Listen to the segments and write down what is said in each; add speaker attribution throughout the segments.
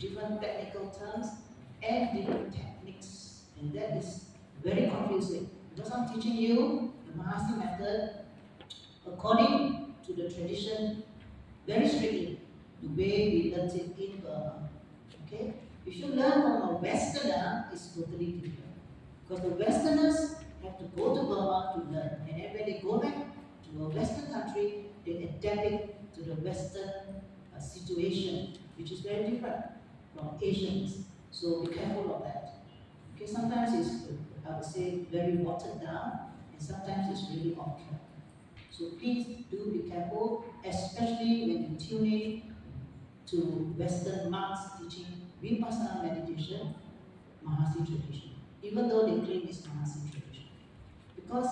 Speaker 1: different technical terms and different techniques, and that is very confusing. Because I'm teaching you the Mahasi method according to the tradition, very strictly, the way we learned it in Burma. Okay? If you learn from a Westerner, it's totally different. Because the Westerners have to go to Burma to learn, and then when they go back to a Western country, they adapt it to the Western situation, which is very different from Asians. So be careful of that. Okay, sometimes it's, I would say, very watered down, and sometimes it's really off track. So please do be careful, especially when you tune in to Western monks teaching Vipassanna meditation, Mahasi tradition, even though they claim it's Mahasi tradition. Because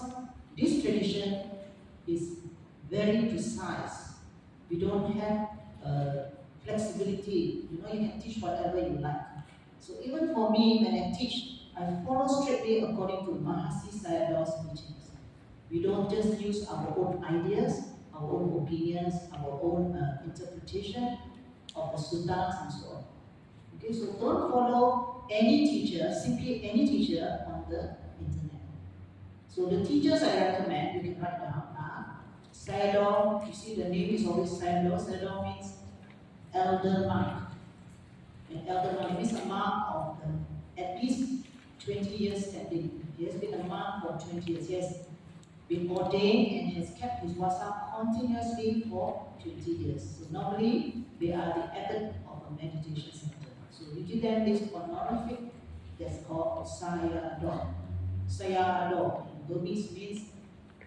Speaker 1: this tradition is very precise. We don't have flexibility. You know, you can teach whatever you like. So even for me, when I teach, I follow strictly according to Mahasi Sayadaw's teachings. We don't just use our own ideas, our own opinions, our own interpretation of the suttas and so on. Okay, so don't follow any teacher, simply any teacher on the internet. So the teachers I recommend, you can write down are Sayadaw. You see the name is always Sayadaw. Sayadaw means elder monk. An elder monk means a monk of at least 20 years standing. He has been a monk for 20 years. He has been ordained and has kept his wasa continuously for 20 years. So normally, they are the abbot of a meditation center. So we give them this honorific that's called Sayadaw. Sayadaw in Burmese means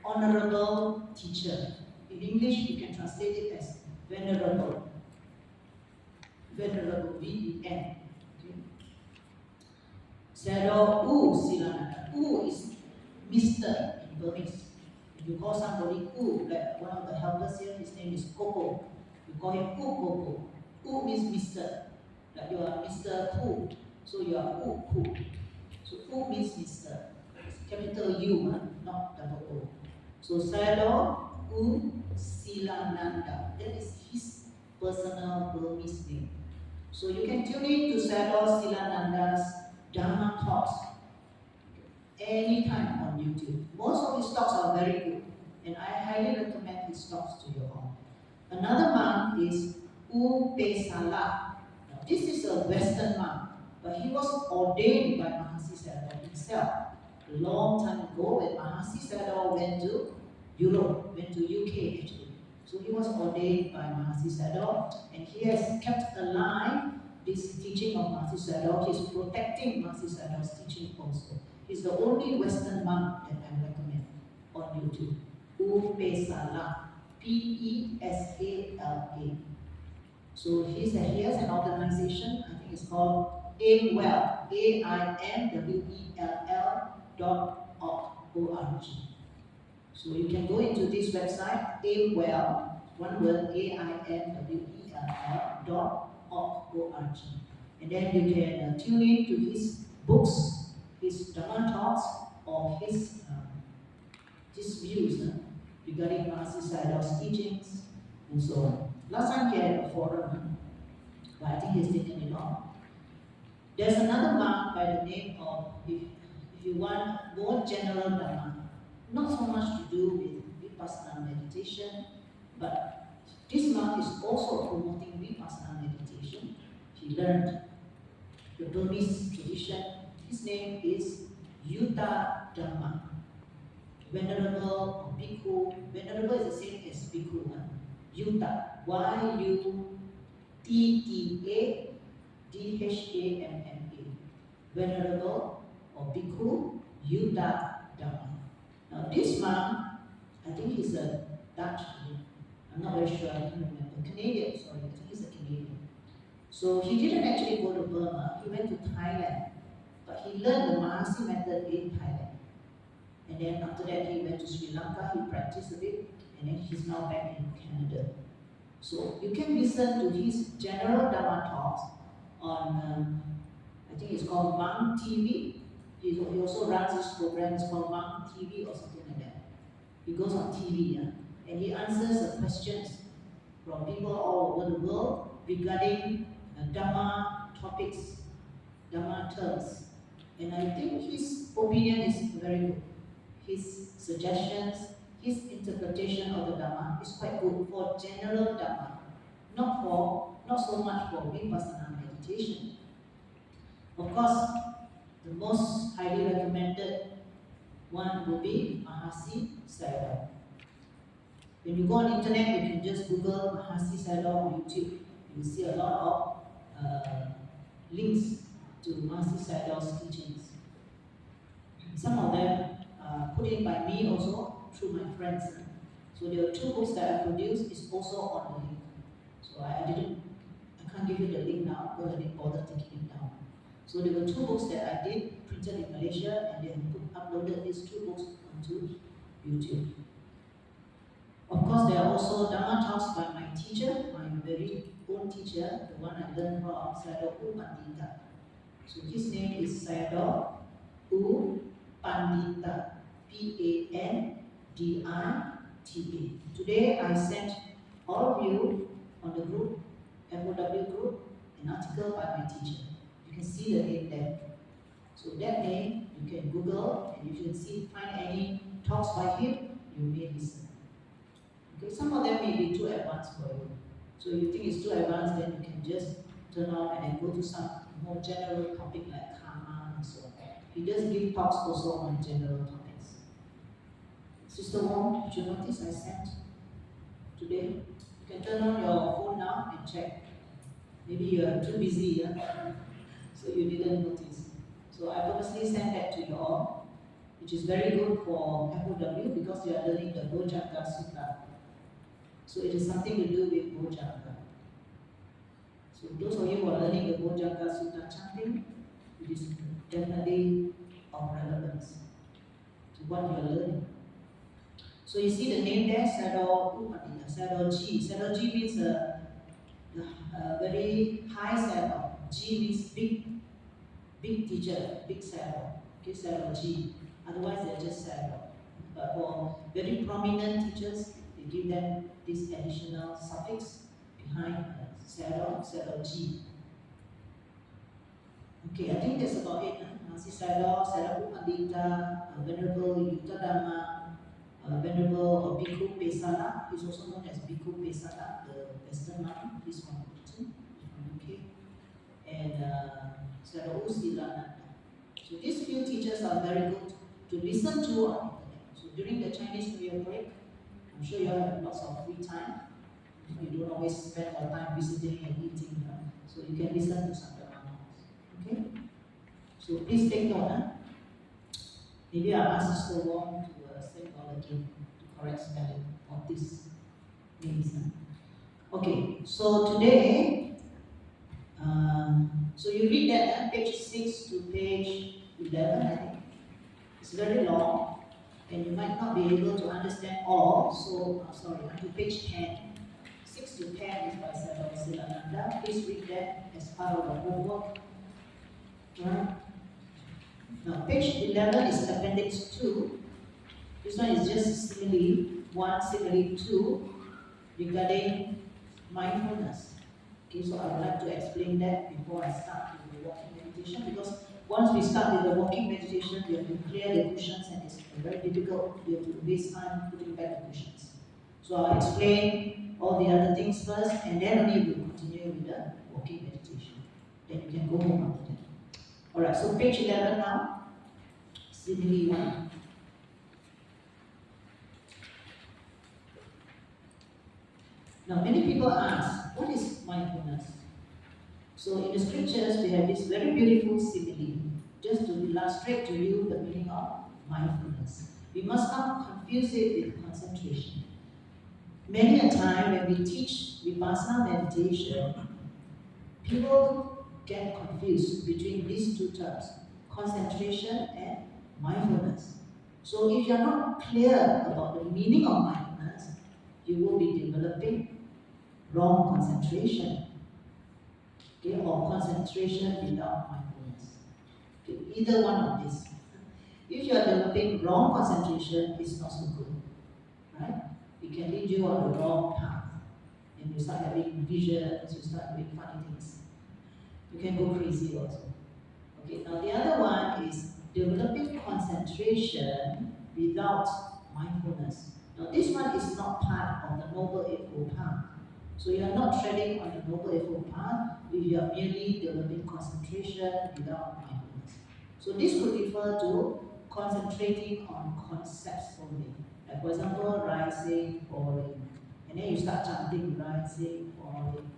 Speaker 1: honorable teacher. In English, you can translate it as venerable. Venerable, V-E-N. Okay. Sayadaw U Silananda. U is Mr. in Burmese. If you call somebody U, like one of the helpers here, his name is Koko. You call him U Koko. U means Mr. Like you are Mr. Ku, so you are U Ku. So U means Mr. It's capital U, not double O. So Sayadaw U Silananda. That is his personal Burmese name. So you can tune in to Sayadaw Silananda's Dharma talks anytime on YouTube. Most of his talks are very good, and I highly recommend his talks to you all. Another monk is Vipassanna. This is a Western monk, but he was ordained by Mahasi Sayadaw himself a long time ago when Mahasi Sayadaw went to Europe, went to UK actually. So he was ordained by Mahasi Sayadaw, and he has kept alive this teaching of Mahasi Sayadaw. He's protecting Mahasi Sayadaw's teaching also. He's the only Western monk that I recommend on YouTube. Vipassanna, P-E-S-A-L-A. So he has an organization, I think it's called AIMWell, AIMWELL.org. So you can go into this website, AIMWell, one word, AIMWELL.org. And then you can tune in to his books, his Dharma talks, or his views regarding Mahasi Sayadaw's teachings and so on. Last time he had a forum, but I think he's taken it off. There's another monk by the name of, if you want more general Dharma, not so much to do with Vipassana meditation, but this monk is also promoting Vipassana meditation. He learned the Burmese tradition. His name is Yuta Dhamma. Venerable or Bhikkhu. Venerable is the same as Bhikkhu. Yuta. Y-U-T-T-A-D-H-A-M-M-A. Venerable or Bhikkhu Yuta Dhamma. Now this monk, I think he's a Dutch. I'm not very sure, I can't remember. Canadian, sorry, I think he's a Canadian. So he didn't actually go to Burma, he went to Thailand. But he learned the Mahasi method in Thailand. And then after that he went to Sri Lanka, he practiced a bit, and then he's now back in Canada. So you can listen to his general Dharma talks on, I think it's called Monk TV. He also runs this program, it's called Monk TV or something like that. He goes on TV, and he answers the questions from people all over the world regarding Dhamma, topics, Dharma terms. And I think his opinion is very good. His suggestions, his interpretation of the Dharma is quite good for general Dharma, not so much for Vipassanna meditation. Of course, the most highly recommended one will be Mahasi Sayadaw. When you go on internet, you can just Google Mahasi Sayadaw on YouTube. You will see a lot of links to Mahasi Sayadaw's teachings. Some of them put in by me also through my friends. So there are 2 books that I produced is also on the link. So I can't give you the link now because I didn't bother taking it down. So there were 2 books that I did, printed in Malaysia, and then uploaded these 2 books onto YouTube. Of course, there are also Dharma talks by my teacher, my very own teacher, the one I learned from, Sayadaw U Pandita. So his name is Sayadaw U Pandita, Pandita. Today I sent all of you on the group, FOW group, an article by my teacher. You can see the name there. So that name, you can Google, and you can find any talks by him, you may listen. Okay, some of them may be too advanced for you. So if you think it's too advanced, then you can just turn on and then go to some more general topic like karma and so on. He does give talks also on general topics. Sister Wong, did you notice I sent today? You can turn on your phone now and check. Maybe you are too busy, so you didn't notice. So I purposely sent that to you all, which is very good for FOW because you are learning the Bojjhanga Sutta. So it is something to do with Bojjhanga. So those of you who are learning the Bojjhanga Sutta chanting, it is definitely of relevance to what you are learning. So you see the name there, Sayadaw U Pandita, Sayadaw G. Sayadaw G means a very high Sayadaw. G means big teacher, big Sayadaw. Okay, Sayadaw G. Otherwise they're just Sayadaw. But for very prominent teachers, they give them this additional suffix behind Sayadaw G. Okay, I think that's about it. Mahasi Sayadaw, Sayadaw U Pandita, Venerable Yuttadhamma, Venerable Bhikkhu Vipassanna, he's also known as Bhikkhu Vipassanna, the Western monk, he's from Britain, from UK, and Sayadaw U Silananda. So these few teachers are very good to listen to on internet. So during the Chinese New Year break, I'm sure you have lots of free time. You don't always spend your time visiting and eating, so you can listen to some Dharma. Okay? So please take note. Maybe I'll ask Sister Wong to say it all again to correct spelling of this names. Okay, so today, so you read that page 6 to page 11, I think. It's very long, and you might not be able to understand all, so, until page 10. 6 to 10 is by Sayadaw Silananda. Please read that as part of the homework. Right? Now, page 11 is appendix 2. This one is just simile 1, simile 2 regarding mindfulness. Okay, so I would like to explain that before I start with the walking meditation, because once we start with the walking meditation, we have to clear the cushions and it's very difficult. We have to waste time putting back the cushions. So I'll explain all the other things first, and then only we'll continue with the walking meditation. Then you can go home after that. Alright, so page 11 now, simile 1. Now, many people ask, what is mindfulness? So in the scriptures, we have this very beautiful simile, just to illustrate to you the meaning of mindfulness. We must not confuse it with concentration. Many a time when we teach Vipassana meditation, people get confused between these 2 terms, concentration and mindfulness. So if you are not clear about the meaning of mindfulness, you will be developing wrong concentration, okay, or concentration without mindfulness. Okay, either one of these. If you are developing wrong concentration, it's not so good, right? It can lead you on the wrong path, and you start having visions, you start doing funny things. You can go crazy also. Okay, now the other one is developing concentration without mindfulness. Now this one is not part of the Noble Eightfold Path. So you are not treading on the Noble Eightfold Path if you are merely developing concentration without mindfulness. So this could refer to concentrating on concepts only. Like for example, rising, falling. And then you start chanting rising, falling.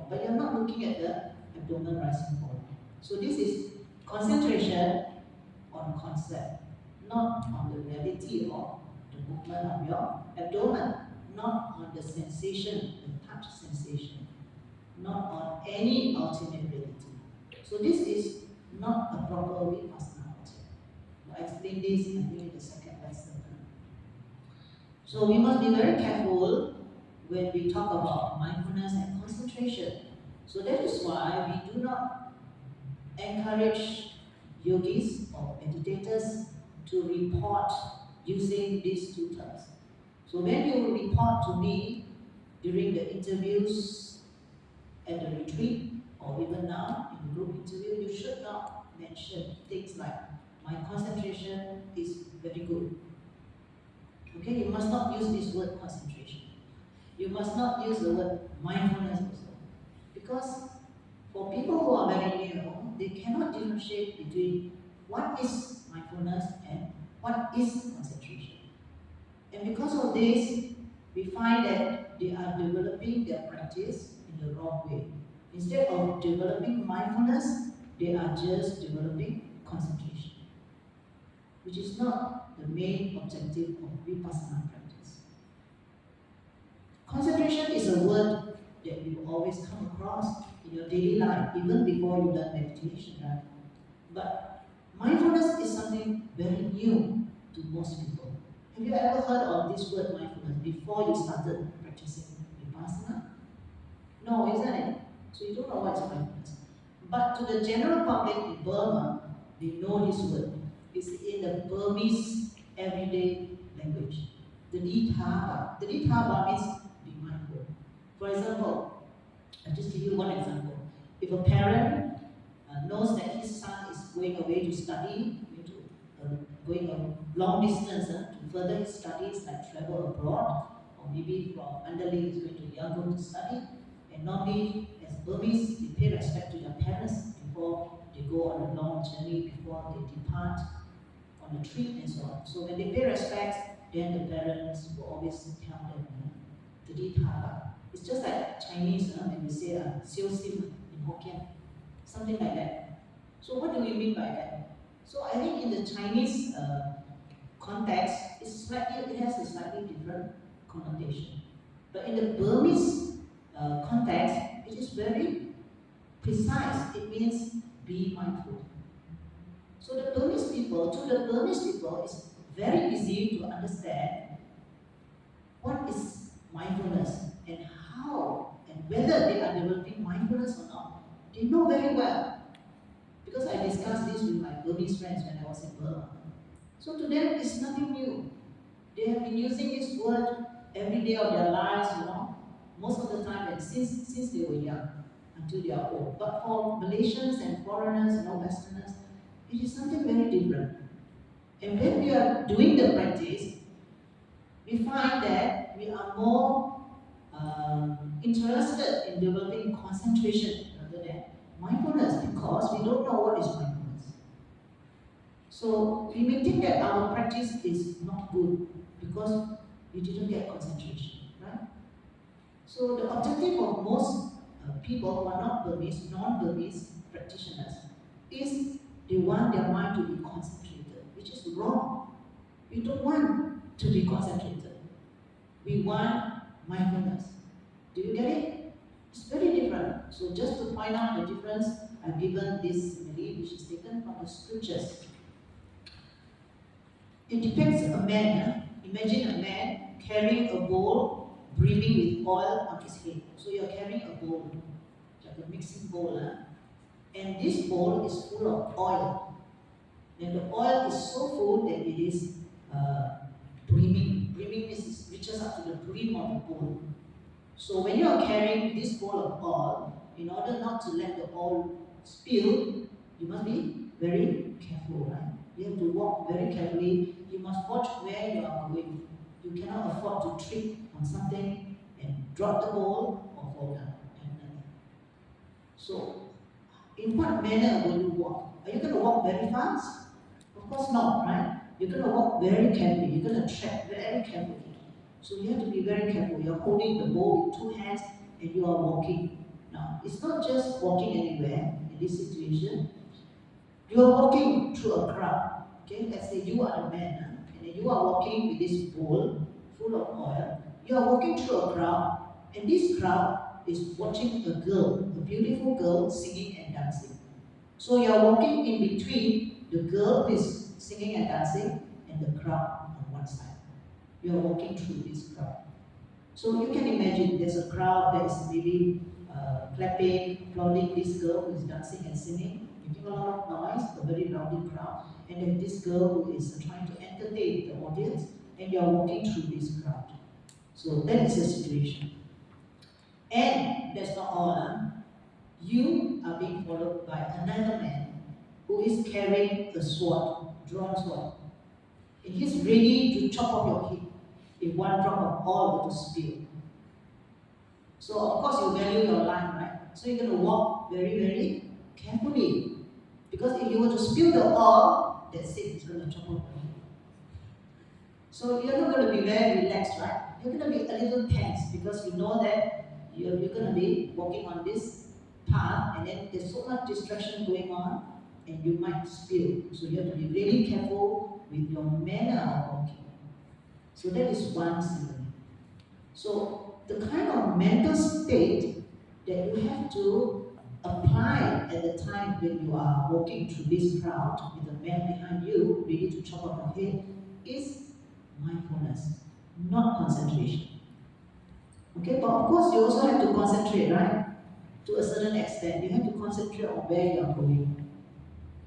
Speaker 1: But you're not looking at the abdomen rising, falling. So this is concentration on concept, not on the reality of the movement of your abdomen, not on the sensation, the touch sensation, not on any ultimate reality. So this is not a proper Vipassanna object. I'll explain this, I think, in the second lesson. So we must be very careful when we talk about mindfulness and concentration. So that is why we do not encourage yogis or meditators to report using these two terms. So when you report to me during the interviews at the retreat, or even now in the group interview, you should not mention things like, my concentration is very good. Okay, you must not use this word concentration. You must not use the word mindfulness also. Because for people who are very new, they cannot differentiate between what is mindfulness and what is concentration. And because of this, we find that they are developing their practice in the wrong way. Instead of developing mindfulness, they are just developing concentration, which is not the main objective of Vipassana practice. Concentration is a word that you always come across in your daily life, even before you learn meditation, right? But mindfulness is something very new to most people. Have you ever heard of this word mindfulness before you started practicing Vipassana? No, isn't it? So you don't know what is mindfulness. But to the general public in Burma, they know this word. It's in the Burmese everyday language. The Dithaba. The Dithaba means be mindful. For example, I'll just give you one example. If a parent knows that his son is going away to study, going a long distance to further his studies, like travel abroad, or maybe from underling is going to Yangon to study, and normally as Burmese, they pay respect to their parents before they go on a long journey, before they depart on a trip and so on. So when they pay respect, then the parents will always tell them, Tadi Thaba. It's just like Chinese, when we say Xiu Sim in Hokkien, something like that. So what do we mean by that? So I think in the Chinese context, it has a slightly different connotation. But in the Burmese context, it is very precise. It means be mindful. So to the Burmese people, it's very easy to understand what is mindfulness and how and whether they are developing mindfulness or not. They know very well. Because I discussed this with my Burmese friends when I was in Burma. So to them, it's nothing new. They have been using this word every day of their lives, most of the time, and since they were young, until they are old. But for Malaysians and foreigners, Westerners, it is something very different. And when we are doing the practice, we find that we are more interested in developing concentration rather than mindfulness, because we don't know what is mindfulness. So we may think that our practice is not good because we didn't get concentration, right? So the objective of most people who are not Burmese, non-Burmese practitioners, is they want their mind to be concentrated, which is wrong. We don't want to be concentrated. We want mindfulness. Do you get it? It's very different. So just to point out the difference, I've given this simile, which is taken from the scriptures. It depicts a man. Imagine a man carrying a bowl, brimming with oil on his head. So you're carrying a bowl, like a mixing bowl. And this bowl is full of oil. And the oil is so full that it is brimming. Brimming means it reaches up to the brim of the bowl. So when you are carrying this bowl of oil, in order not to let the oil spill, you must be very careful, right? You have to walk very carefully. You must watch where you are going. You cannot afford to trip on something and drop the bowl or fall down. Definitely. So, in what manner will you walk? Are you going to walk very fast? Of course not, right? You're going to walk very carefully. You're going to tread very carefully. So you have to be very careful. You're holding the bowl with 2 hands and you are walking. Now, it's not just walking anywhere in this situation. You are walking through a crowd. Okay, let's say you are the man, and then you are walking with this bowl full of oil. You are walking through a crowd, and this crowd is watching a girl, a beautiful girl singing and dancing. So you are walking in between the girl who is singing and dancing and the crowd on one side. You are walking through this crowd. So you can imagine there's a crowd that is maybe clapping, applauding this girl who is dancing and singing, making a lot of noise, a very rowdy crowd, and then this girl who is trying to entertain the audience, and you are walking through this crowd. So that is the situation. And that's not all. You are being followed by another man who is carrying a sword, drawn sword. And he's ready to chop off your head if one drop of oil were to spill. So of course you value your life, right? So you're going to walk very, very carefully. Because if you were to spill the oil, that's it, it's going to chop off your head. So you're not going to be very relaxed, right? You're going to be a little tense because you know that you're going to be walking on this path and then there's so much distraction going on and you might spill. So you have to be really careful with your manner of walking. So that is one simile. So the kind of mental state that you have to apply at the time when you are walking through this crowd with a man behind you ready to chop off your head is mindfulness, not concentration. Okay, but of course you also have to concentrate, right? To a certain extent, you have to concentrate on where you are going.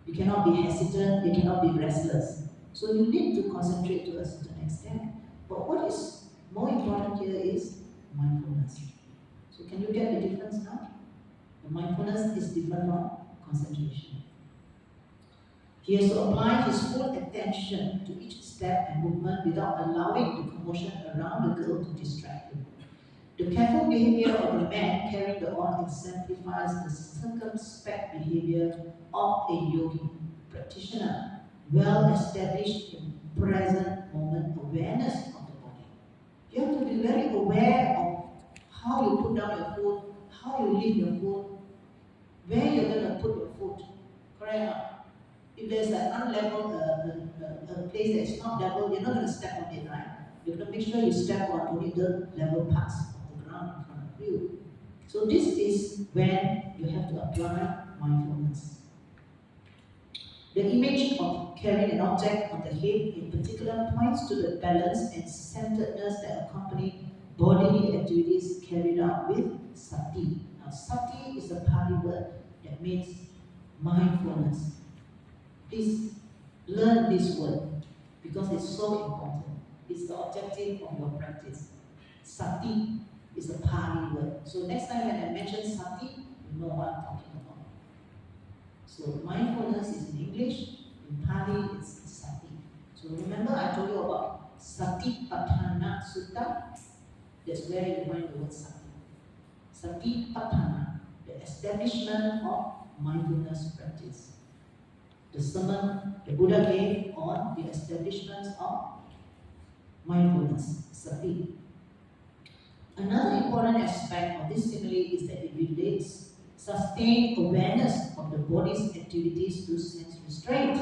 Speaker 1: You cannot be hesitant, you cannot be restless. So you need to concentrate to a certain extent. But what is more important here is mindfulness. So can you get the difference now? The mindfulness is different from concentration. He has to apply his full attention to each step and movement without allowing the commotion around the girl to distract him. The careful behavior of the man carrying the oil exemplifies the circumspect behavior of a yogi practitioner, well established in present moment awareness of the body. You have to be very aware of how you put down your foot, how you leave your foot, where you're going to put your foot. Correct? If there's an unlevel, a place that is not level, you're not going to step on it, right? You're going to make sure you step on only the level parts of the ground in front of you. So this is when you have to apply mindfulness. The image of carrying an object on the head in particular points to the balance and centeredness that accompany bodily activities carried out with sati. Now, sati is a Pali word that means mindfulness. Please learn this word because it's so important. It's the objective of your practice. Sati is a Pali word. So next time when I mention sati, you know what I'm talking about. So mindfulness is in English, in Pali it's sati. So remember I told you about Satipatthana Sutta? That's where you find the word sati. Satipatthana, the establishment of mindfulness practice. The sermon the Buddha gave on the establishment of mindfulness, sati. Another important aspect of this simile is that it relates sustained awareness of the body's activities to sense restraint.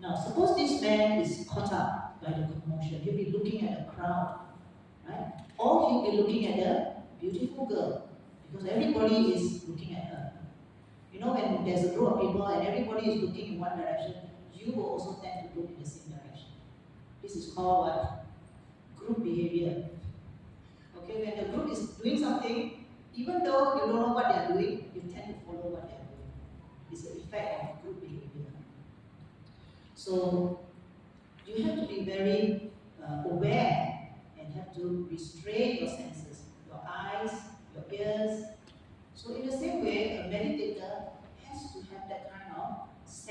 Speaker 1: Now, suppose this man is caught up by the commotion. He'll be looking at a crowd, right? Or he'll be looking at a beautiful girl, because everybody is looking at her. You know, when there's a group of people and everybody is looking in one direction, you will also tend to look in the same direction. This is called what? Group behavior. Okay, when the group is doing something, even though you don't know what they are doing, you tend to follow what they are doing. It's the effect of group behavior. So you have to be very aware and have to restrain your senses, your eyes, your ears. So in the same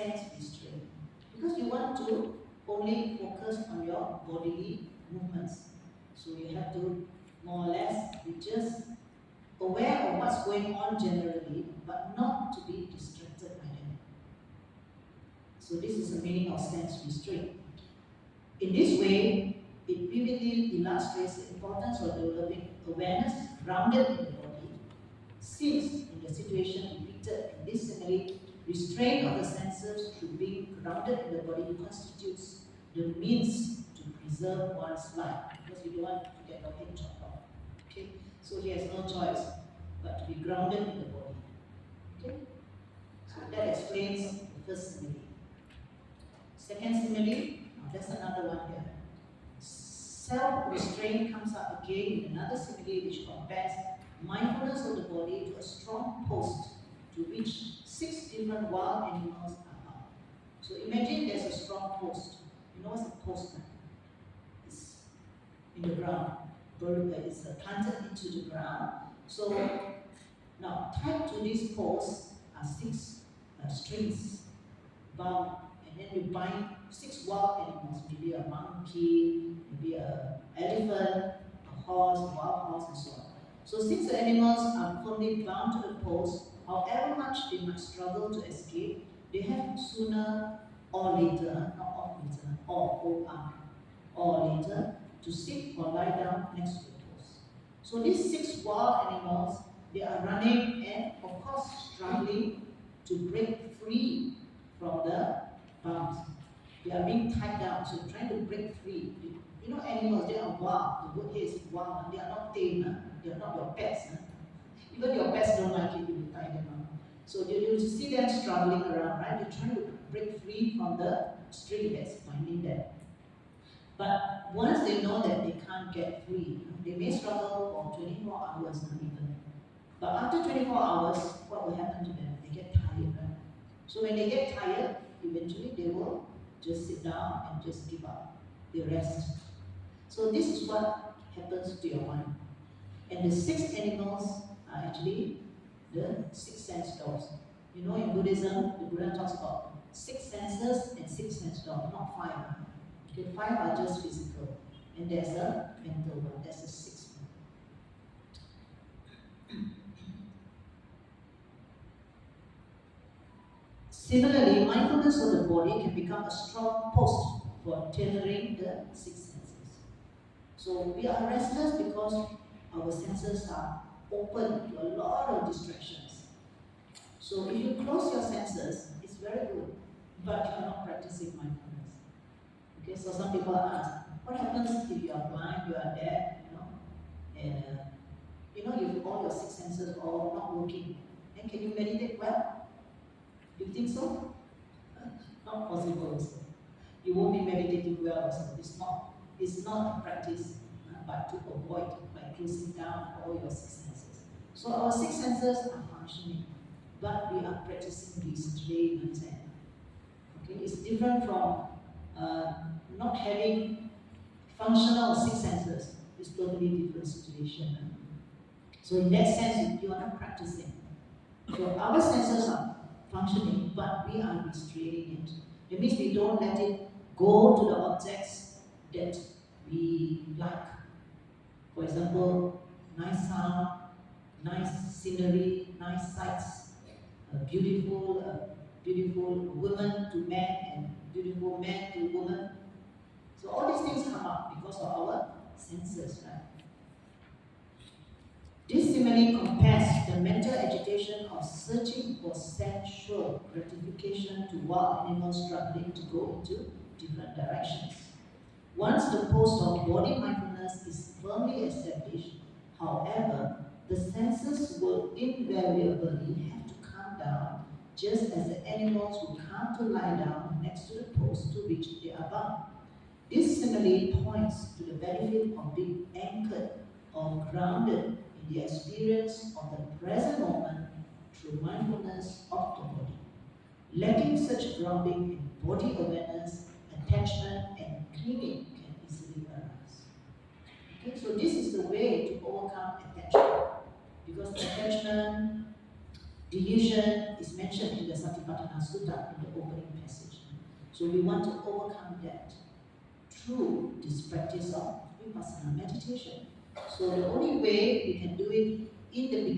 Speaker 1: sense restraint. Because you want to only focus on your bodily movements. So you have to more or less be just aware of what's going on generally, but not to be distracted by them. So this is the meaning of sense restraint. In this way, it vividly illustrates the importance of developing awareness grounded in the body, since in the situation depicted in this simile, restraint of the senses through being grounded in the body constitutes the means to preserve one's life, because you don't want to get your head chopped off. Okay? So he has no choice but to be grounded in the body. Okay? So that explains the first simile. Second simile, that's another one here. Self-restraint comes up again in another simile which compares mindfulness of the body to a strong post to which 6 different wild animals are bound. So imagine there's a strong post. You know what's a post? It's in the ground. It's planted into the ground. So now tied to this post are 6 strings bound, and then you bind 6 wild animals, maybe a monkey, maybe an elephant, a horse, a wild horse, and so on. So 6 animals are firmly bound to the post. However much they might struggle to escape, they have sooner or later, not or later, or later, to sit or lie down next to the post. So these 6 wild animals, they are running and of course struggling to break free from the bounds. They are being tied down, so trying to break free. You know, animals, they are wild. The word here is wild. They are not tame. They are not your pets. Even your pets don't like it if you tie them up. So you see them struggling around, right? They're trying to break free from the string that's binding them. But once they know that they can't get free, they may struggle for 24 hours, not even. But after 24 hours, what will happen to them? They get tired, right? So when they get tired, eventually they will just sit down and just give up. They rest. So this is what happens to your mind. And the 6 animals are actually the 6 sense doors. You know, in Buddhism, the Buddha talks about 6 senses and 6 sense doors, not 5. Okay, 5 are just physical. And there's a mental one, that's the 6th one. Similarly, mindfulness of the body can become a strong post for tailoring the 6 senses. So we are restless because our senses are open to a lot of distractions. So if you close your senses, it's very good, but you're not practicing mindfulness. Okay, so some people ask, what happens if you are blind, you are deaf, and you all your 6 senses all not working? And can you meditate well? Do you think so? Not possible also. You won't be meditating well also. It's not a practice, but to avoid by closing down all your 6 senses. So our 6 senses are functioning, but we are practicing restraint. Okay, it's different from not having functional 6 senses. It's totally different situation. So in that sense, you are not practicing. So our senses are functioning, but we are restraining it. That means we don't let it go to the objects that we like. For example, nice sound, nice scenery, nice sights, beautiful woman to man and beautiful man to woman. So all these things come up because of our senses, right? This simile compares the mental agitation of searching for sensual gratification to wild animals struggling to go into different directions. Once the post of body mindfulness is firmly established, however, the senses will invariably have to calm down, just as the animals will come to lie down next to the post to which they are bound. This simile points to the benefit of being anchored or grounded in the experience of the present moment through mindfulness of the body. Lacking such grounding in body awareness, attachment and clinging can easily arise. Okay, so this is the way to overcome attachment. Because attachment Delusion is mentioned in the Satipatthana Sutta in the opening passage. So we want to overcome that through this practice of Vipassana meditation. So the only way we can do it in the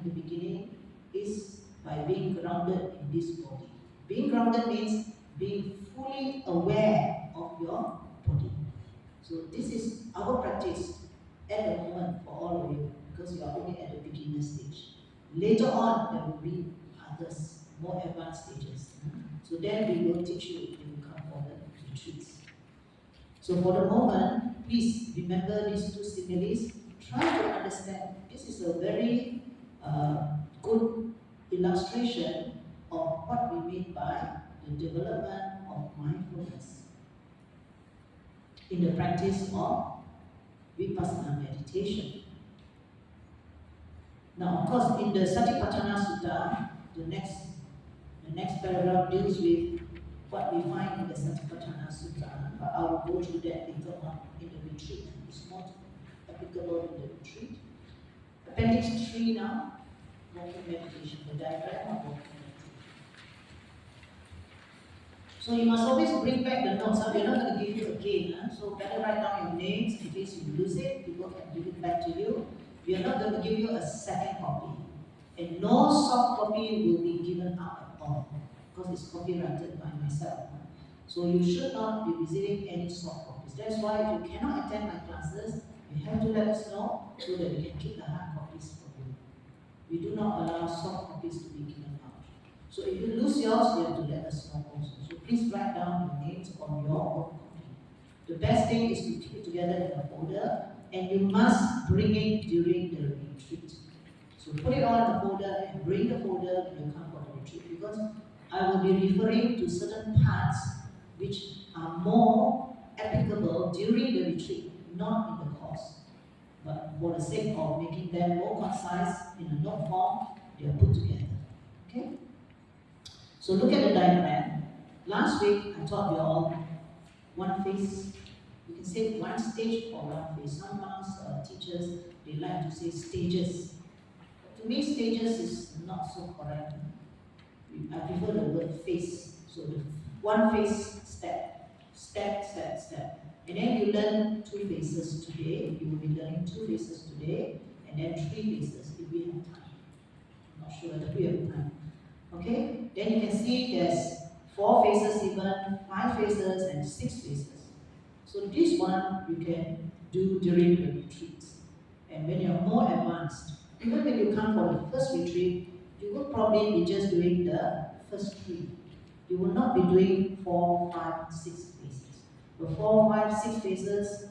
Speaker 1: beginning is by being grounded in this body. Being grounded means being fully aware of your body. So this is our practice at the moment for all of you, because you are only at the beginner stage. Later on, there will be others, more advanced stages. So then we will teach you when you come for the retreats. So for the moment, please remember these two similes. Try to understand. This is a very good illustration of what we mean by the development of mindfulness in the practice of Vipassana meditation. Now, of course, in the Satipatthana Sutta, the next paragraph deals with what we find in the Satipatthana Sutta, but I will go through that later on in the retreat. It's not applicable in the retreat. Appendix 3 now, walking meditation, the diagram of walking meditation. So you must always bring back the notes. We're not going to give you again, so better write down your names in case you lose it. People can give it back to you. We are not going to give you a second copy, and no soft copy will be given out at all, because it's copyrighted by myself. So you should not be receiving any soft copies. That's why if you cannot attend my classes, you have to let us know so that we can keep the hard copies for you. We do not allow soft copies to be given out. So if you lose yours, you have to let us know also. So please write down your names on your own copy. The best thing is to keep it together in a folder, and you must bring it during the retreat. So put it all in the folder and bring the folder when you come for the retreat, because I will be referring to certain parts which are more applicable during the retreat, not in the course. But for the sake of making them more concise in a note form, they are put together. Okay? So look at the diagram. Last week I taught you all one phase. You can say one stage or one phase. Some monks or teachers, they like to say stages. But to me, stages is not so correct. I prefer the word phase. So the one phase step, step, step, step. And then you learn 2 phases today. You will be learning 2 phases today, and then 3 phases if we have time. I'm not sure whether we have time. Okay? Then you can see there's 4 phases even, 5 phases, and 6 phases. So this one you can do during the retreats. And when you're more advanced, even when you come for the first retreat, you will probably be just doing the first 3. You will not be doing 4, 5, 6 phases. The 4, 5, 6 phases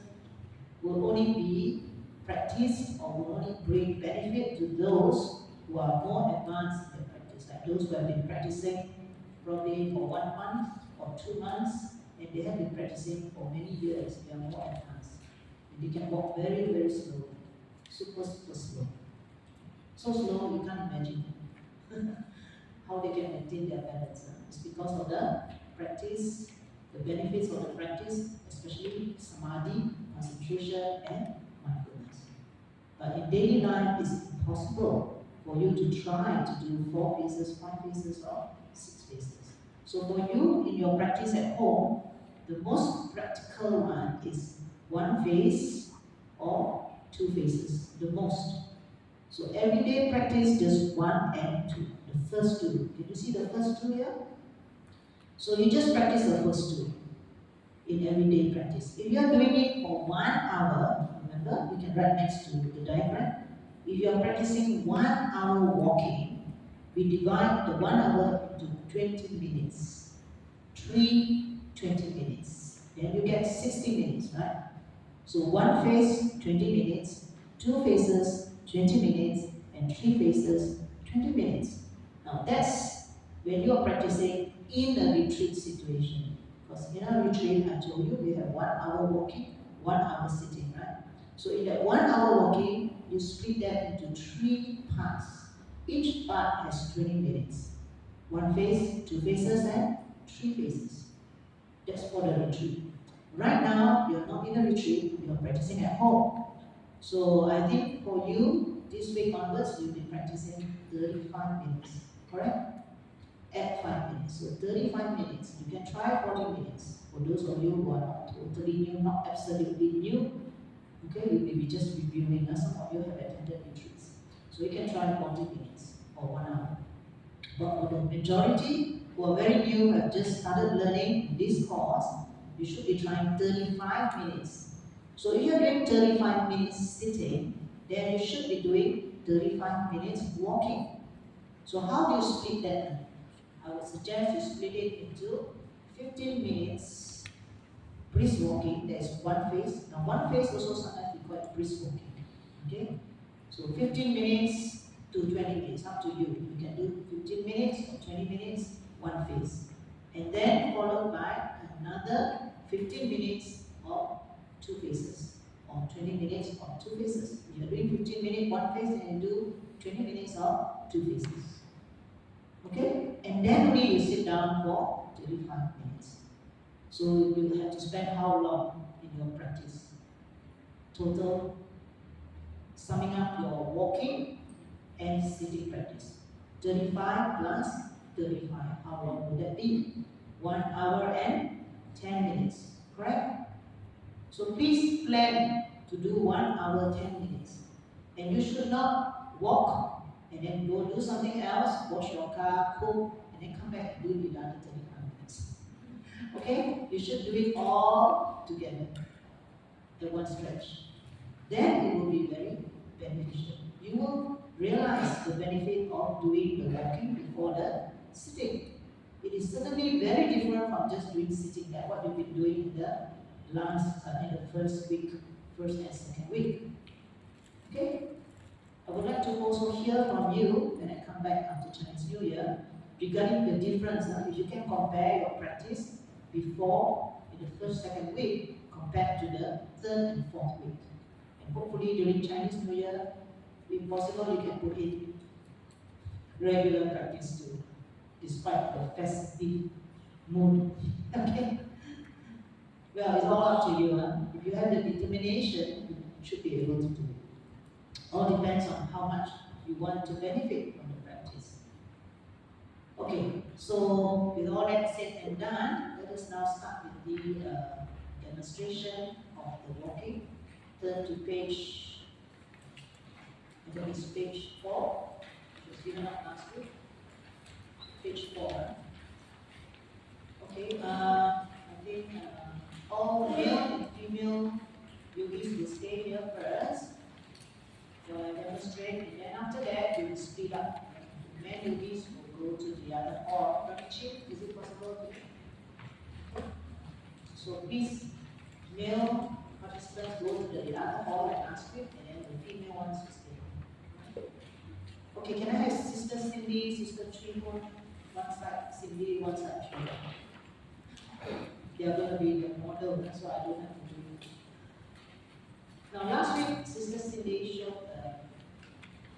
Speaker 1: will only be practiced or will only bring benefit to those who are more advanced in the practice, like those who have been practicing probably for 1 month or 2 months, and they have been practicing for many years. They are more advanced. And they can walk very, very slowly, super, super slow. So slow you can't imagine how they can maintain their balance. It's because of the practice, the benefits of the practice, especially samadhi, concentration, and mindfulness. But in daily life, it's impossible for you to try to do 4 phases, 5 phases, or 6 phases. So for you, in your practice at home, the most practical one is 1 phase or 2 phases, the most. So everyday practice just 1 and 2, the first 2. Can you see the first 2 here? So you just practice the first 2 in everyday practice. If you are doing it for 1 hour, remember, you can write next to the diagram. If you are practicing 1 hour walking, we divide the 1 hour into 20 minutes. 3 20 minutes. Then you get 60 minutes, right? So 1 phase, 20 minutes, 2 phases, 20 minutes, and 3 phases, 20 minutes. Now that's when you are practicing in a retreat situation. Because in a retreat, I told you, we have 1 hour walking, 1 hour sitting, right? So in that 1 hour walking, you split that into 3 parts. Each part has 20 minutes. 1 phase, 2 phases, and 3 phases. That's for the retreat. Right now, you're not in a retreat, you're practicing at home. So I think for you, this week onwards, you'll be practicing 35 minutes, correct? Add 5 minutes, so 35 minutes. You can try 40 minutes. For those of you who are not totally new, not absolutely new, okay, you may be just reviewing. Some of you have attended retreats. So you can try 40 minutes or 1 hour. But for the majority who are very new, have just started learning this course, you should be trying 35 minutes. So if you're doing 35 minutes sitting, then you should be doing 35 minutes walking. So how do you split that? I would suggest you split it into 15 minutes brisk walking. There's one phase. Now one phase also sometimes we call it brisk walking. Okay? So 15 minutes to 20 minutes, up to you. You can do 15 minutes or 20 minutes, one phase. And then followed by another 15 minutes of 2 phases, or 20 minutes of 2 phases. If you're doing 15 minutes, one phase, then you do 20 minutes of 2 phases. Okay? And then only you sit down for 35 minutes. So you have to spend how long in your practice? Total, summing up your walking and sitting practice. 35 plus 35. How long would that be? 1 hour and 10 minutes. Correct? So please plan to do 1 hour 10 minutes. And you should not walk and then go do something else, wash your car, cook, and then come back and do the other 35 minutes. Okay? You should do it all together in one stretch. Then it will be very beneficial. You will realize the benefit of doing the walking before the sitting. It is certainly very different from just doing sitting, like what you've been doing in the first week, first and second week. Okay? I would like to also hear from you when I come back after Chinese New Year regarding the difference. If you can compare your practice before in the first, second week compared to the third and fourth week. And hopefully during Chinese New Year, if possible, you can put in regular practice too, despite the festive mood. Okay? Well, it's all up to you. If you have the determination, you should be able to do it. All depends on how much you want to benefit from the practice. Okay, so with all that said and done, let us now start with the demonstration of the walking. Turn to page, I think it's page 4. It was given up last week. Page 4. Okay, I think all male and female yogis will stay here first. While I demonstrate, and then after that, we will split up. Men yogis will go to the other hall. Chief, is it possible to? So please, male participants go to the other hall and ask it, and then the female ones will stay. Okay, can I have Sister Cindy, Sister Tripon, one side, Cindy, one side, Tripon. They are going to be the model, that's why I don't have to do it. Now last week, Sister Cindy showed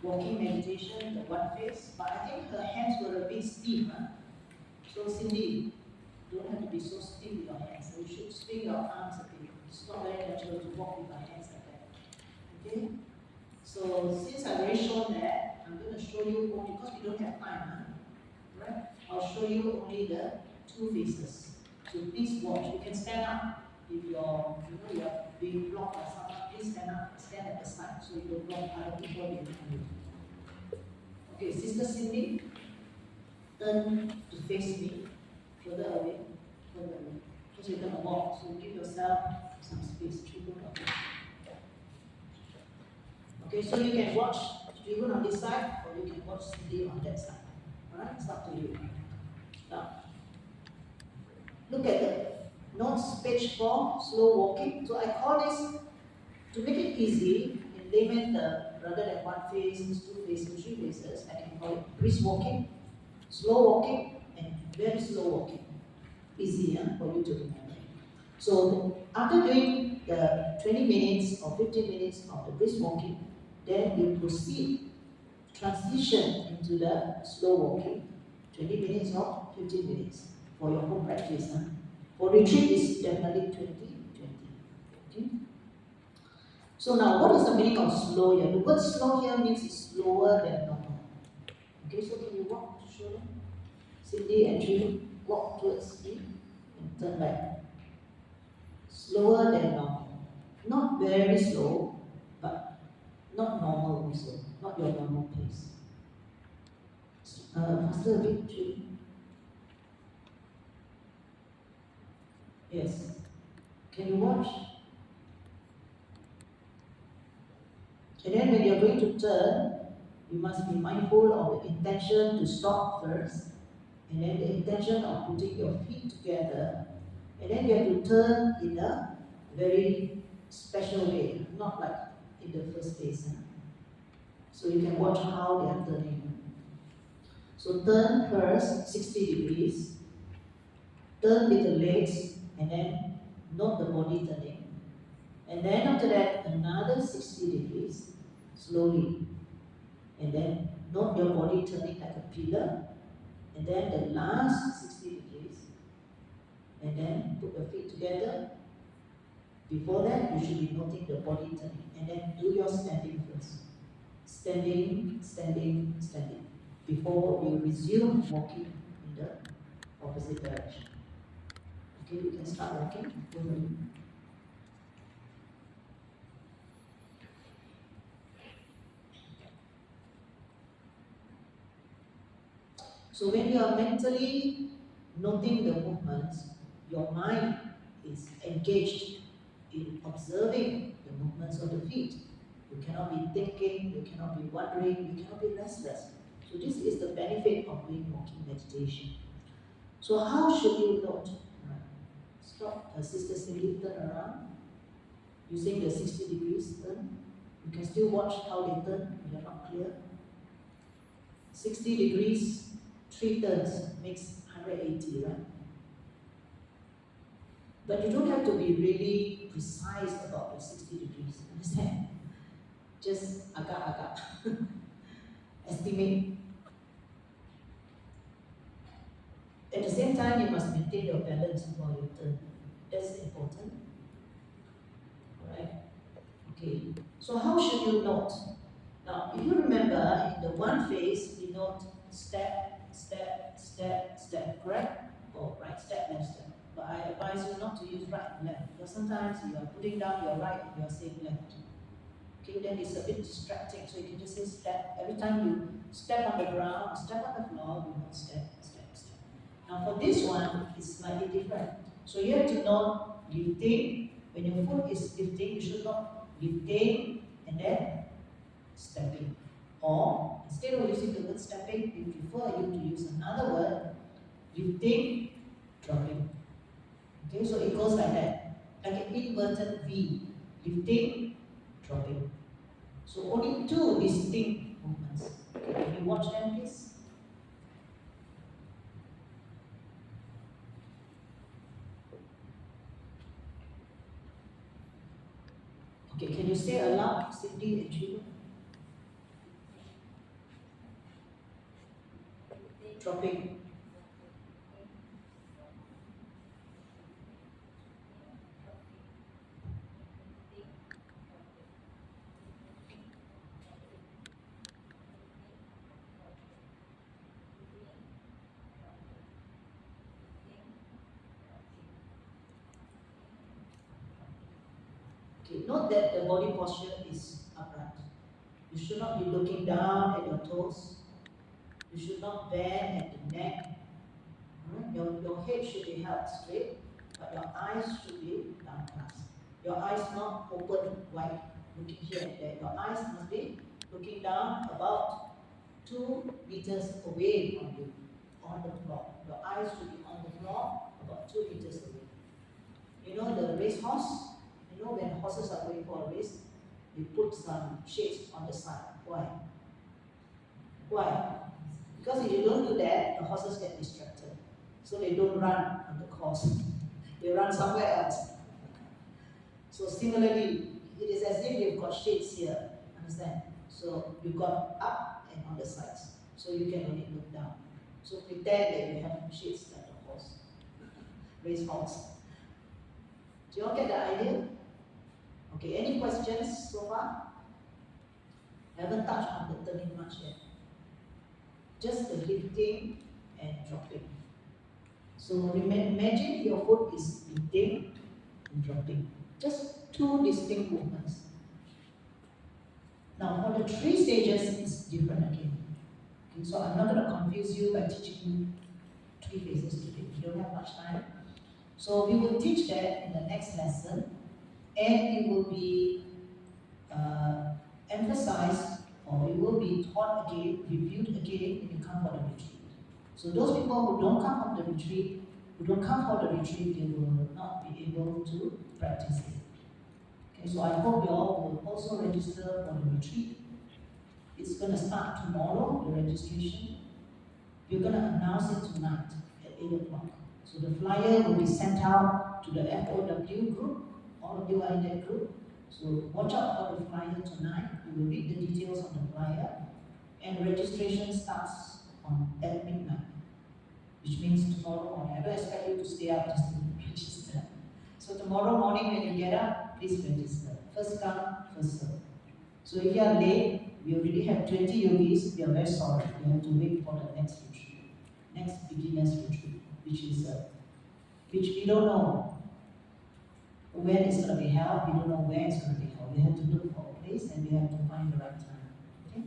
Speaker 1: walking meditation, the one phase, but I think her hands were a bit stiff. So Cindy, don't have to be so stiff with your hands. You should swing your arms a bit. It's not very natural to walk with your hands like that. Okay? So since I've already shown that, I'm going to show you only, because we don't have time, right? I'll show you only the 2 phases. So please watch. You can stand up if you're being blocked by someone. Please stand up, stand at the side so you don't block other people behind you. Okay, Sister Cindy, turn to face me, further away, because you're going to walk. So give yourself some space. Okay, so you can watch Tribun on this side, or you can watch Cindy on that side. Alright, it's up to you. Now, look at the notes, page 4, slow walking. So I call this, to make it easy, in layman rather than one phase, 2 phases, 3 phases, I can call it brisk walking, slow walking, and very slow walking. Easy for you to remember. So after doing the 20 minutes or 15 minutes of the brisk walking, then you proceed, transition into the slow walking, 20 minutes or 15 minutes for your home practice. For retreat, it's definitely 20, 20. Okay? So So now, what is the meaning of slow here? The word slow here means it's slower than normal. Okay, so can you walk to show them? Cindy and Julie, walk towards me and turn back. Slower than normal. Not very slow, but not normal also. Not your normal pace. Faster a bit, Julie. Yes. Can you watch? And then when you're going to turn, you must be mindful of the intention to stop first, and then the intention of putting your feet together, and then you have to turn in a very special way, not like in the first place. So you can watch how they are turning. So turn first 60 degrees, turn with the legs, and then note the body turning. And then after that, another 60 degrees, slowly. And then note your body turning like a pillar. And then the last 60 degrees. And then put your feet together. Before that, you should be noting the body turning. And then do your standing first. Standing, standing, standing. Before you resume walking in the opposite direction. Okay, we can start walking. So when you are mentally noting the movements, your mind is engaged in observing the movements of the feet. You cannot be thinking, you cannot be wondering, you cannot be restless. So this is the benefit of doing walking meditation. So how should you note? Right. Stop, Sister Cindy, turn around. Using the 60 degrees turn. You can still watch how they turn when you're not clear. 60 degrees, 3 turns makes 180, right? But you don't have to be really precise about the 60 degrees, understand? Just agak-agak. Estimate. At the same time, you must maintain your balance while you turn. That's important. Alright? Okay. So how should you note? Now, if you remember, in the one phase, we note step, step, step, step, correct? Or right step, left step. But I advise you not to use right and left, because sometimes you are putting down your right and you are saying left. Okay, then it's a bit distracting, so you can just say step. Every time you step on the ground, step on the floor, you know step, step, step. Now for this one, it's slightly different. So you have to know lifting. When your foot is lifting, you should not lifting and then stepping. Or instead of using the word stepping, we prefer you to use another word, lifting, dropping. Okay, so it goes like that, like an inverted V, lifting, dropping. So only 2 distinct movements. Okay, can you watch them, please? Okay, can you say aloud, Cindy and Julie? Dropping. Okay, note that the body posture is upright. You should not be looking down at your toes. You should not bend at the neck. Right? Your head should be held straight, but your eyes should be downcast. Your eyes not open wide, looking here and there. Your eyes must be looking down about 2 meters away from you, on the floor. Your eyes should be on the floor, about 2 meters away. You know the race horse? You know when horses are going for a race, they put some shades on the side. Why? Why? Because if you don't do that, the horses get distracted. So they don't run on the course. They run somewhere else. So similarly, it is as if you've got shades here. Understand? So you've got up and on the sides. So you can only look down. So pretend that you have shades like a horse. Race horse. Do you all get the idea? Okay, any questions so far? I haven't touched on the turning much yet. Just the lifting and dropping. So imagine your foot is lifting and dropping. Just two distinct movements. Now for the three stages, it's different again. Okay, so I'm not going to confuse you by teaching you three phases today. We don't have much time. So we will teach that in the next lesson, and it will be emphasized, or it will be taught again, reviewed again when you come for the retreat. So those people who don't come from the retreat, they will not be able to practice it. Okay, so I hope you all will also register for the retreat. It's going to start tomorrow, the registration. We're going to announce it tonight at 8 o'clock. So the flyer will be sent out to the FOW group. All of you are in that group. So watch out for the flyer tonight. You will read the details on the flyer. And registration starts at midnight, which means tomorrow morning. I don't expect you to stay up just to register. So tomorrow morning when you get up, please register. First come, first serve. So if you are late, we already have 20 yogis, we are very sorry. You have to wait for the next retreat, next beginner's retreat, which we don't know when it's going to be held, we don't know where it's going to be held. We have to look for a place and we have to find the right time. Okay?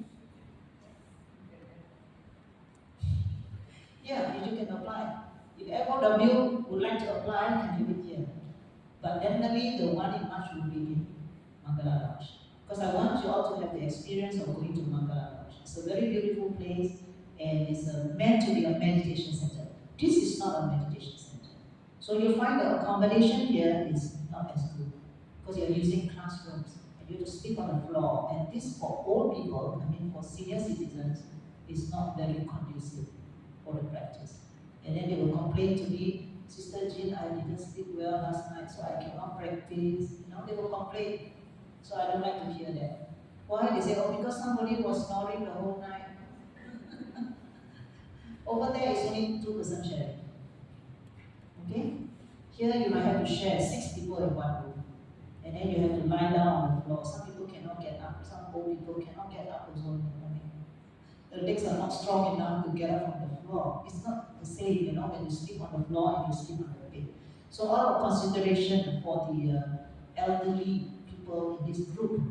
Speaker 1: Yeah, you can apply. If FOW would like to apply, you can do it here. But definitely the one in March will be in Mangala Lodge. Because I want you all to have the experience of going to Mangala Lodge. It's a very beautiful place and it's meant to be a meditation center. This is not a meditation center. So you'll find the accommodation here is not as good because you're using classrooms and you have to sleep on the floor. And this for old people, for senior citizens, is not very conducive for the practice. And then they will complain to me, Sister Gin, I didn't sleep well last night, so I cannot practice. They will complain. So I don't like to hear that. Why? They say, oh, because somebody was snoring the whole night. Over there is only 2% sharing. Okay? Here you might have to share 6 people in one room. And then you have to lie down on the floor. Some people cannot get up. Some old people cannot get up also in the morning. The legs are not strong enough to get up from the floor. It's not the same, when you sleep on the floor and you sleep on the bed. So out of consideration for the elderly people in this group,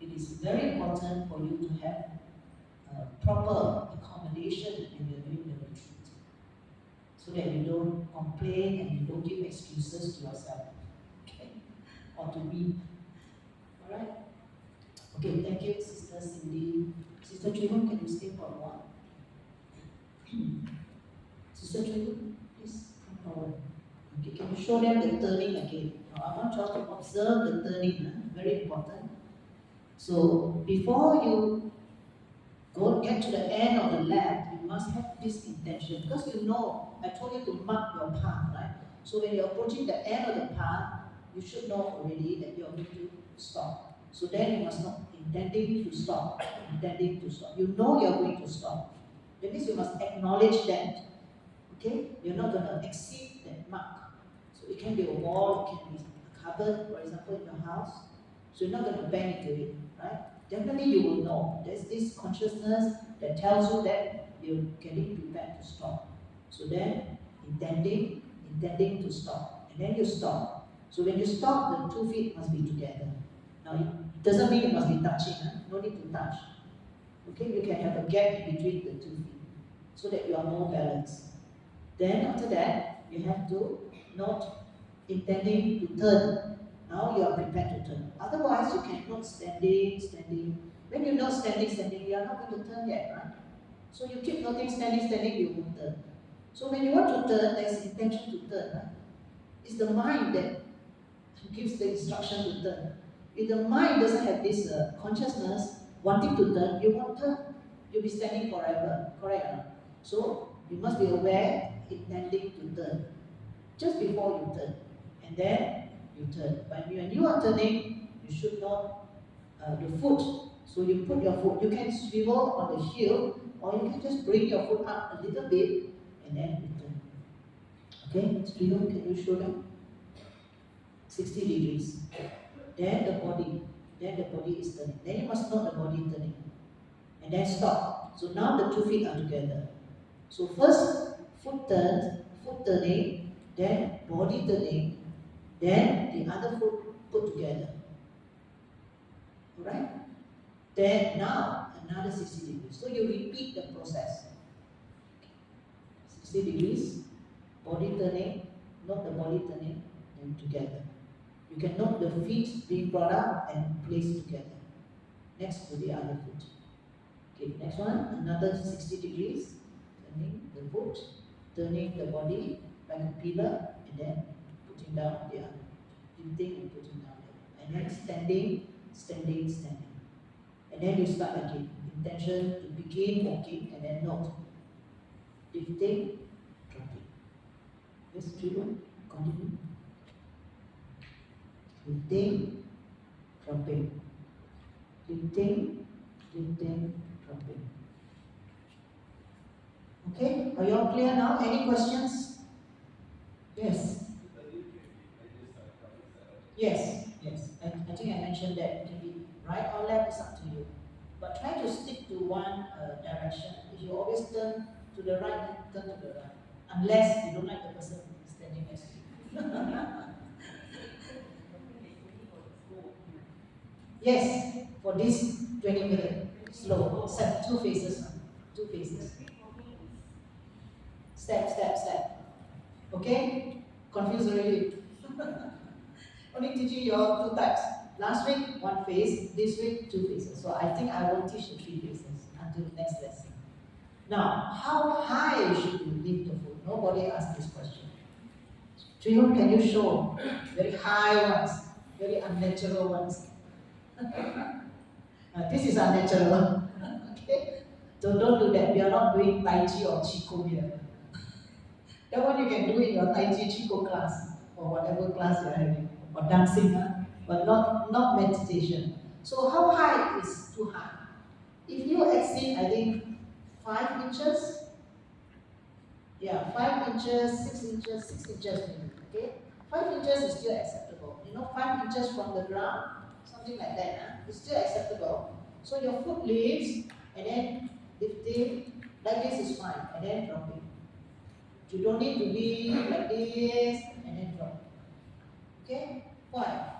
Speaker 1: it is very important for you to have proper accommodation when you're doing the retreat, so that you don't complain and you don't give excuses to yourself, okay, or to me. All right. Okay. Thank you, Sister Cindy. Sister Chihun, can you stay for a while? Sister Chihun, please come forward. Okay. Can you show them the turning again? Now, I want you all to observe the turning. Very important. So before you get to the end of the lap, you must have this intention. Because I told you to mark your path, right? So when you're approaching the end of the path, you should know already that you're going to stop. So then you must not intending to stop. You know you're going to stop. That means you must acknowledge that. Okay? You're not going to exceed that mark. So it can be a wall, it can be a cupboard, for example, in your house. So you're not going to bang into it, right? Definitely you will know. There's this consciousness that tells you that you're getting prepared to stop. So then, intending to stop. And then you stop. So when you stop, the 2 feet must be together. Now, it doesn't mean it must be touching. No need to touch. Okay, you can have a gap in between the 2 feet so that you are more balanced. Then after that, you have to note intending to turn. Now you are prepared to turn. Otherwise, you can note standing. When you note standing, you are not going to turn yet, right? So you keep noting standing, you won't turn. So when you want to turn, there's intention to turn, right? It's the mind that gives the instruction to turn. If the mind doesn't have this consciousness wanting to turn, you won't turn. You'll be standing forever, correct? So you must be aware, intending to turn, just before you turn, and then you turn. But when you are turning, you should not the foot. So you put your foot. You can swivel on the heel, or you can just bring your foot up a little bit, and then you turn. Okay, Sriho, can you show them? 60 degrees. then the body is turning. Then you must note the body turning. And then stop. So now the 2 feet are together. So first, foot turning, then body turning, then the other foot put together. Alright? Then now, another 60 degrees. So you repeat the process. 60 degrees, body turning, not the body turning, then together. You can note the feet being brought up and placed together, next to the other foot. Okay, next one, another 60 degrees, turning the foot, turning the body like a pillar, and then putting down the other, lifting and putting down the other. And then standing, standing, standing. And then you start again. Intention to begin walking, and then note. Lifting, dropping. Yes, 3, 1, continue. Lifting, dropping. Lifting, lifting, dropping. Okay, are you all clear now? Any questions? Yes. Yes, yes. I think I mentioned that it can be right or left, is up to you. But try to stick to one direction. If you always turn to the right, then turn to the right. Unless you don't like the person standing next to you. Yes, for this 20-minute slow, set 2 phases. 2 phases. Step, step, step. Okay? Confused already? Only teaching you all 2 types. Last week, 1 phase. This week, 2 phases. So I think I will teach the 3 phases until the next lesson. Now, how high should you lift the foot? Nobody asked this question. Trihun, can you show very high ones, very unnatural ones? This is unnatural. Okay? So don't do that. We are not doing Tai Chi or Qigong here. That one you can do in your Tai Chi Qigong class or whatever class you are having, or dancing, but not meditation. So how high is too high? If you exceed, I think, 5 inches, yeah, 5 inches, 6 inches, 6 inches maybe, okay? 5 inches is still acceptable. 5 inches from the ground, something like that, it's still acceptable. So your foot lifts, and then lifting, like this is fine, and then dropping. You don't need to be like this, and then drop. Okay? Why?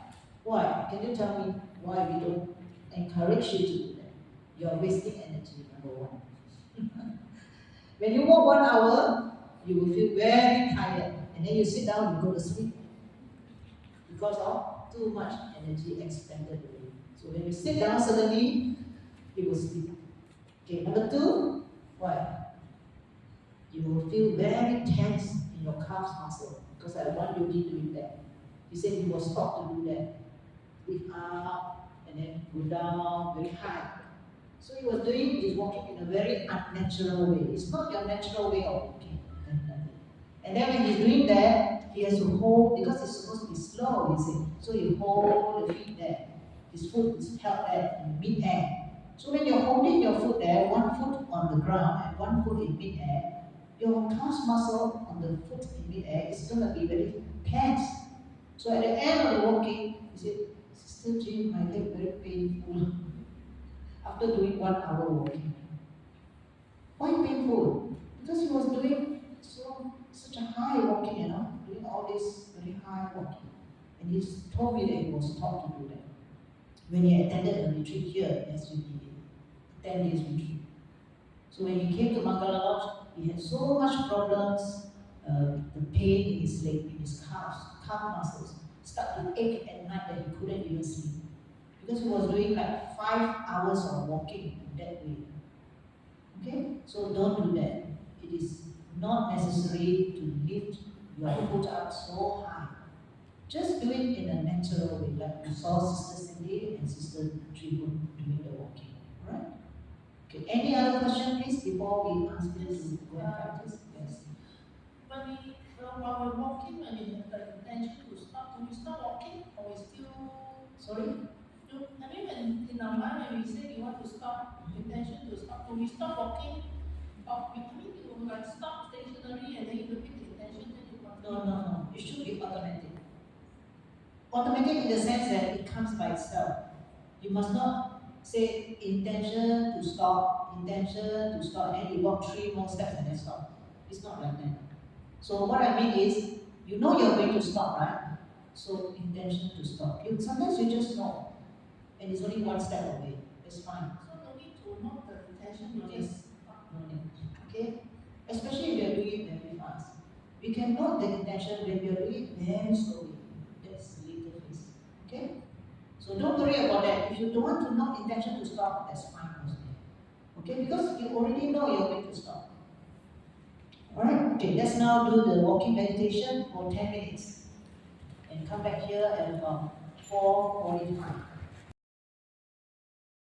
Speaker 1: Why? Can you tell me why we don't encourage you to do that? You are wasting energy, number 1. When you walk 1 hour, you will feel very tired, and then you sit down, you go to sleep because of too much energy expended away. So when you sit down, suddenly you will sleep. Okay, number 2, why? You will feel very tense in your calf muscle because I want you to be doing that. He said you will stop to do that. Lift up and then go down very high. So he was doing his walking in a very unnatural way. It's not your natural way of walking. And then when he's doing that, he has to hold, because it's supposed to be slow, you see. So you hold the feet there. His foot is held there in mid-air. So when you're holding your foot there, 1 foot on the ground and 1 foot in mid-air, your calf muscle on the foot in mid-air is going to be very tense. So at the end of the walking, you say, Sister Gin, my leg very painful after doing 1 hour walking. Why painful? Because he was doing such a high walking, doing all this very high walking. And he told me that he was taught to do that. When he attended a retreat here in SUP, 10 days retreat. So when he came to Mangala Lodge, he had so much problems, the pain in his leg, in his calf muscles, started to ache at night that he couldn't even sleep. Because he was doing like 5 hours of walking that way. Okay? So don't do that. It is not necessary to lift your foot up so high. Just do it in a natural way, like we saw Sister Cindy and Sister Tribun doing the walking. Alright? Okay, any other question please before we ask this go and practice? Yes.
Speaker 2: While we're walking, when we have the intention to stop, do we stop walking or we still?
Speaker 1: Sorry?
Speaker 2: When in our mind when we say we want to stop, intention to stop, do we stop walking? Or you like stop stationary and then you repeat the intention, then you continue?
Speaker 1: No. It should be automatic. Automatic in the sense that it comes by itself. You must not say intention to stop, and then you walk 3 more steps and then stop. It's not like that. So what I mean is, you know you're going to stop, right? So intention to stop. Sometimes you just know, and it's only 1 step away. It's fine.
Speaker 2: So no need to know the intention,
Speaker 1: No
Speaker 2: you
Speaker 1: need.
Speaker 2: just
Speaker 1: No need. Okay? Especially if you're doing it very fast. We can note the intention when you're doing it very slowly. That's the later phase. Okay? So don't worry about that. If you don't want to know intention to stop, that's fine also. Okay? Because you already know you're going to stop. Alright? Okay, let's now do the walking meditation for 10 minutes. And come back here at about 4:45.